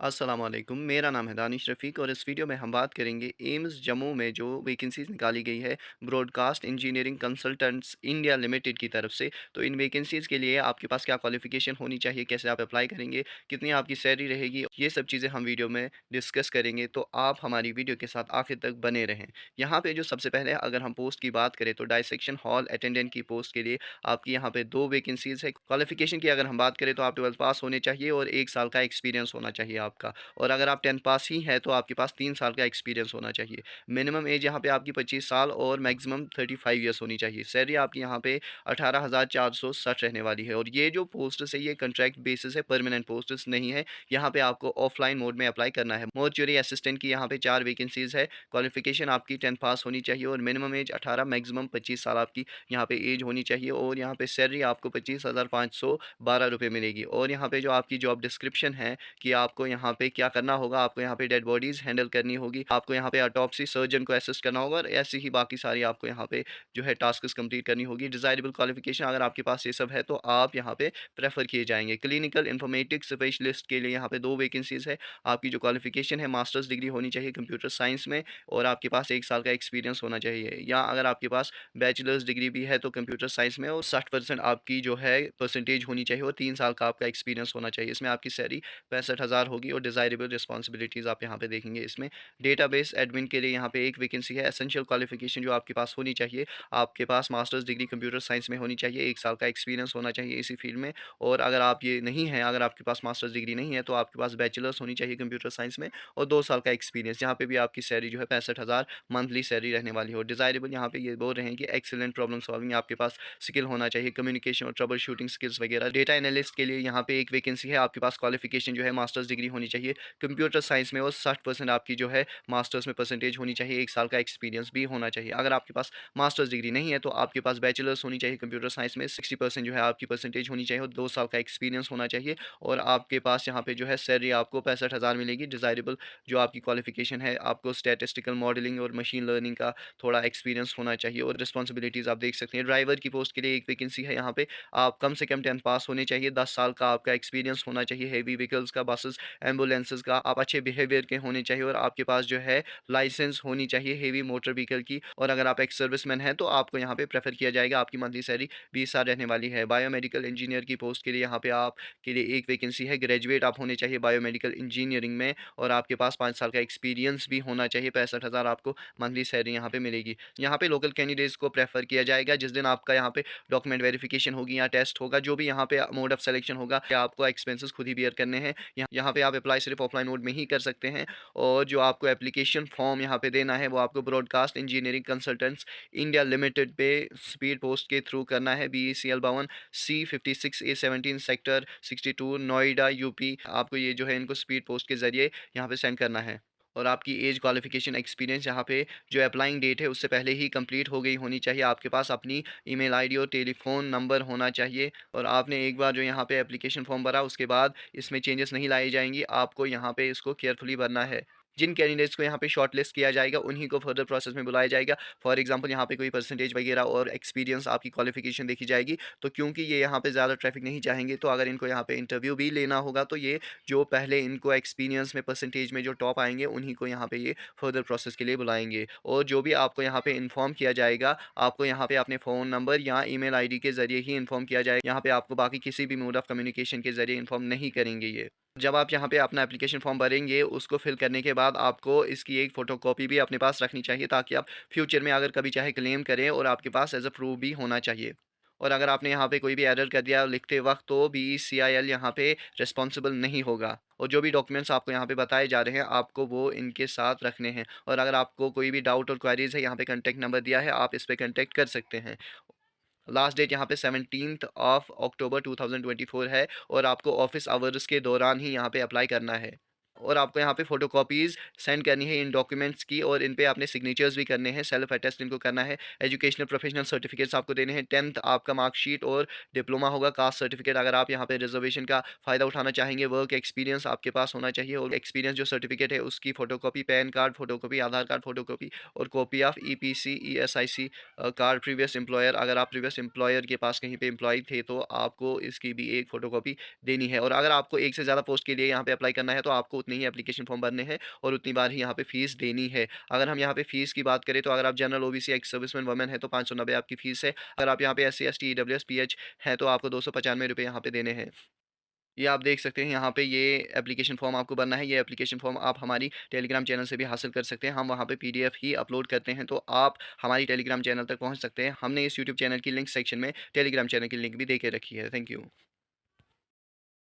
अस्सलाम वालेकुम। मेरा नाम है दानिश रफ़ीक और इस वीडियो में हम बात करेंगे एम्स जम्मू में जो वैकेंसीज़ निकाली गई है broadcast engineering consultants India limited की तरफ से। तो इन वैकेंसीज़ के लिए आपके पास क्या क्वालिफ़िकेशन होनी चाहिए, कैसे आप अप्लाई करेंगे, कितनी आपकी सैलरी रहेगी, ये सब चीज़ें हम वीडियो में डिस्कस करेंगे। तो आप हमारी वीडियो के साथ आखिर तक बने रहें। यहाँ पे जो सबसे पहले अगर हम पोस्ट की बात करें तो डायसेक्शन हॉल अटेंडेंट की पोस्ट के लिए आपकी यहाँ पे 2 वैकेंसीज़ है। क्वालिफ़िकेशन की अगर हम बात करें तो आप 12th पास होने चाहिए और 1 साल का एक्सपीरियंस होना चाहिए आपका। और अगर आप 10th पास ही हैं तो आपके पास 3 साल का एक्सपीरियंस होना चाहिए। मिनिमम एज यहाँ पे आपकी 25 साल और मैक्सिमम 35 ईयर्स होनी चाहिए। सैलरी आपकी यहाँ पे 18,460 रहने वाली है और ये जो पोस्ट्स है ये कॉन्ट्रैक्ट बेसिस है, परमानेंट पोस्ट्स नहीं है। यहाँ पे आपको ऑफलाइन मोड में अप्लाई करना है। मोर्चुरी असिस्टेंट की यहाँ पे 4 वैकेंसीज़ है। क्वालिफ़िकेशन आपकी 10th पास होनी चाहिए और मिनिमम एज 18 मैक्सिमम 25 साल आपकी यहाँ पे एज होनी चाहिए और यहाँ पे सैलरी आपको 25,512 रुपए मिलेगी। और यहाँ पे जो आपकी जॉब डिस्क्रिप्शन है कि आपको यहाँ पे क्या करना होगा, आपको यहाँ पे डेड बॉडीज़ हैंडल करनी होगी, आपको यहाँ पे ऑटोप्सी सर्जन को असिस्ट करना होगा और ऐसी ही बाकी सारी आपको यहाँ पे जो है टास्क्स कंप्लीट करनी होगी। डिज़ायरेबल क्वालिफ़िकेशन अगर आपके पास ये सब है तो आप यहाँ पे प्रेफ़र किए जाएँगे। क्लिनिकल इन्फॉर्मेटिक्स स्पेशलिस्ट के लिए यहाँ पे 2 वैकेंसीज़ है। आपकी जो क्वालिफ़िकेशन है मास्टर्स डिग्री होनी चाहिए कंप्यूटर साइंस में और आपके पास 1 साल का एक्सपीरियंस होना चाहिए या अगर आपके पास बैचलर्स डिग्री भी है तो कंप्यूटर साइंस में और 60% आपकी जो है परसेंटेज होनी चाहिए और 3 साल का आपका एक्सपीरियंस होना चाहिए। इसमें आपकी सैलरी 65,000 होगी और डिज़ायरेबल रिस्पॉन्सिबिलिटीज़ आप यहाँ पे देखेंगे इसमें। डेटाबेस एडमिन के लिए यहाँ पे एक वैकेंसी है। एसेंशियल क्वालिफ़िकेशन जो आपके पास होनी चाहिए, आपके पास मास्टर्स डिग्री कंप्यूटर साइंस में होनी चाहिए, 1 साल का एक्सपीरियंस होना चाहिए इसी फ़ील्ड में और अगर आप ये नहीं है, अगर आपके पास मास्टर्स डिग्री नहीं है, तो आपके पास बैचलर्स होनी चाहिए कंप्यूटर साइंस में और 2 साल का एक्सपीरियंस। यहाँ पे भी आपकी सैलरी जो है 65,000 मंथली सैलरी रहने वाली है और डिज़ायरेबल यहाँ पे ये बोल रहे हैं कि एक्सीलेंट प्रॉब्लम सॉल्विंग आपके पास स्किल होना चाहिए, कम्युनिकेशन और ट्रबल शूटिंग स्किल्स वगैरह। डेटा एनालिस्ट के लिए यहाँ पे एक वैकेंसी है, आपके पास क्वालिफ़िकेशन जो है मास्टर्स डिग्री होनी चाहिए कंप्यूटर साइंस में और 60% आपकी जो है मास्टर्स में परसेंटेज होनी चाहिए, 1 साल का एक्सपीरियंस भी होना चाहिए। अगर आपके पास मास्टर्स डिग्री नहीं है, तो आपके पास बैचलर्स होनी चाहिए कंप्यूटर साइंस में, 60% जो है आपकी परसेंटेज होनी चाहिए और 2 साल का एक्सपीरियंस होना चाहिए और आपके पास यहाँ पे जो है सैलरी आपको 65,000 मिलेगी। डिज़ायरेबल जो आपकी क्वालिफ़िकेशन है, आपको स्टैटिस्टिकल मॉडलिंग और मशीन लर्निंग का थोड़ा एक्सपीरियंस होना चाहिए और रिस्पॉन्सिबिलिटीज़ आप देख सकते हैं। ड्राइवर की पोस्ट के लिए एक वैकेंसी है यहाँ पे, आप कम से कम 10th पास होने चाहिए, 10 साल का आपका एक्सपीरियंस होना चाहिए, हेवी व्हीकल्स का, बसेस, एम्बुलेंसेस का, आप अच्छे बिहेवियर के होने चाहिए और आपके पास जो है लाइसेंस होनी चाहिए हेवी मोटर व्हीकल की और अगर आप एक्स सर्विसमैन हैं तो आपको यहाँ पे प्रेफर किया जाएगा। आपकी मंथली सैलरी 20,000 रहने वाली है। बायोमेडिकल इंजीनियर की पोस्ट के लिए यहाँ पे आप के लिए एक वैकेंसी है। ग्रेजुएट आप होने चाहिए बायोमेडिकल इंजीनियरिंग में और आपके पास 5 साल का एक्सपीरियंस भी होना चाहिए। 65,000 आपको मंथली सैलरी यहाँ पे मिलेगी। यहाँ पे लोकल कैंडिडेट्स को प्रेफर किया जाएगा। जिस दिन आपका यहाँ पे डॉक्यूमेंट वेरिफिकेशन होगी या टेस्ट होगा, जो भी यहाँ पे मोड ऑफ सिलेक्शन होगा, या आपको एक्सपेंसेस खुद ही बियर करने हैं। यहाँ पे आप अप्लाई सिर्फ ऑफलाइन मोड में ही कर सकते हैं और जो आपको एप्लीकेशन फॉर्म यहाँ पे देना है वो आपको broadcast engineering consultants India limited पे स्पीड पोस्ट के थ्रू करना है। BECL 52 C56A17 sector 62 Noida UP. आपको ये जो है इनको स्पीड पोस्ट के ज़रिए यहाँ पे सेंड करना है और आपकी एज क्वालिफिकेशन एक्सपीरियंस यहाँ पे जो अप्लाइंग डेट है उससे पहले ही कंप्लीट हो गई होनी चाहिए। आपके पास अपनी ईमेल आईडी और टेलीफोन नंबर होना चाहिए और आपने एक बार जो यहाँ पे एप्लीकेशन फॉर्म भरा उसके बाद इसमें चेंजेस नहीं लाई जाएंगी, आपको यहाँ पे इसको केयरफुली भरना है। जिन कैंडिडेट्स को यहाँ पे शॉर्टलिस्ट किया जाएगा उन्हीं को फर्दर प्रोसेस में बुलाया जाएगा। फॉर एग्जांपल यहाँ पे कोई परसेंटेज वगैरह और एक्सपीरियंस आपकी क्वालिफिकेशन देखी जाएगी, तो क्योंकि ये यहाँ पे ज़्यादा ट्रैफिक नहीं चाहेंगे तो अगर इनको यहाँ पे इंटरव्यू भी लेना होगा तो ये जो पहले इनको एक्सपीरियंस में परसेंटेज में जो टॉप आएँगे उन्हीं को यहाँ पे ये फर्दर प्रोसेस के लिए बुलाएँगे। और जो भी आपको यहाँ पे इन्फॉर्म किया जाएगा, आपको यहाँ पे अपने फ़ोन नंबर या ईमेल आईडी के ज़रिए ही इन्फॉर्म किया जाएगा। यहाँ पे आपको बाकी किसी भी मोड ऑफ कम्युनिकेशन के ज़रिए इन्फॉर्म नहीं करेंगे ये। जब आप यहाँ पे अपना एप्लीकेशन फॉर्म भरेंगे, उसको फिल करने के बाद आपको इसकी एक फ़ोटोकॉपी भी अपने पास रखनी चाहिए ताकि आप फ्यूचर में अगर कभी चाहे क्लेम करें और आपके पास एज़ अ प्रूफ़ भी होना चाहिए। और अगर आपने यहाँ पे कोई भी एरर कर दिया लिखते वक़्त तो BECIL यहाँ पे रिस्पॉन्सिबल नहीं होगा और जो भी डॉक्यूमेंट्स आपको यहाँ पे बताए जा रहे हैं, आपको वो इनके साथ रखने हैं और अगर आपको कोई भी डाउट और क्वेरीज़ है, यहाँ पे कॉन्टैक्ट नंबर दिया है, आप इस पे कॉन्टैक्ट कर सकते हैं। लास्ट डेट यहाँ पे 17th ऑफ अक्टूबर 2024 है और आपको ऑफ़िस आवर्स के दौरान ही यहाँ पे अप्लाई करना है। और आपको यहाँ पे फ़ोटोकॉपीज़ सेंड करनी है इन डॉक्यूमेंट्स की, और इन पे आपने सिग्नेचर्स भी करने हैं, सेल्फ अटेस्ट इनको करना है। एजुकेशनल प्रोफेशनल सर्टिफिकेट्स आपको देने हैं, 10th आपका मार्कशीट और डिप्लोमा होगा, कास्ट सर्टिफिकेट अगर आप यहाँ पे रिजर्वेशन का फ़ायदा उठाना चाहेंगे, वर्क एक्सपीरियंस आपके पास होना चाहिए, और एक्सपीरियंस जो सर्टिफिकेट है उसकी फ़ोटोकॉपी, पैन कार्ड फ़ोटोकॉपी, आधार कार्ड फ़ोटोकॉपी, और copy of EPC, ESIC card, previous employer अगर आप प्रीवियस एम्प्लॉयर के पास कहीं पे एम्प्लॉय थे तो आपको इसकी भी एक फ़ोटोकॉपी देनी है। और अगर आपको एक से ज़्यादा पोस्ट के लिए यहाँ पे अप्लाई करना है तो आपको उतने ही एप्लीकेशन फॉर्म भरने हैं और उतनी बार ही यहाँ पे फ़ीस देनी है। अगर हम यहाँ पे फ़ीस की बात करें तो अगर आप general, OBC, ex serviceman, women है तो 590 आपकी फ़ीस है। अगर आप यहाँ पे एससी, एसटी, ईडब्ल्यूएस, पीएच हैं तो आपको ₹295 यहाँ पे देने हैं। ये आप देख सकते हैं यहाँ पे, ये एप्लीकेशन फॉर्म आपको भरना है। ये एप्लीकेशन फॉर्म आप हमारी टेलीग्राम चैनल से भी हासिल कर सकते हैं। हम वहाँ पे पीडीएफ ही अपलोड करते हैं, तो आप हमारी टेलीग्राम चैनल तक पहुँच सकते हैं। हमने इस यूट्यूब चैनल की लिंक सेक्शन में टेलीग्राम चैनल की लिंक भी दे के रखी है। Thank you.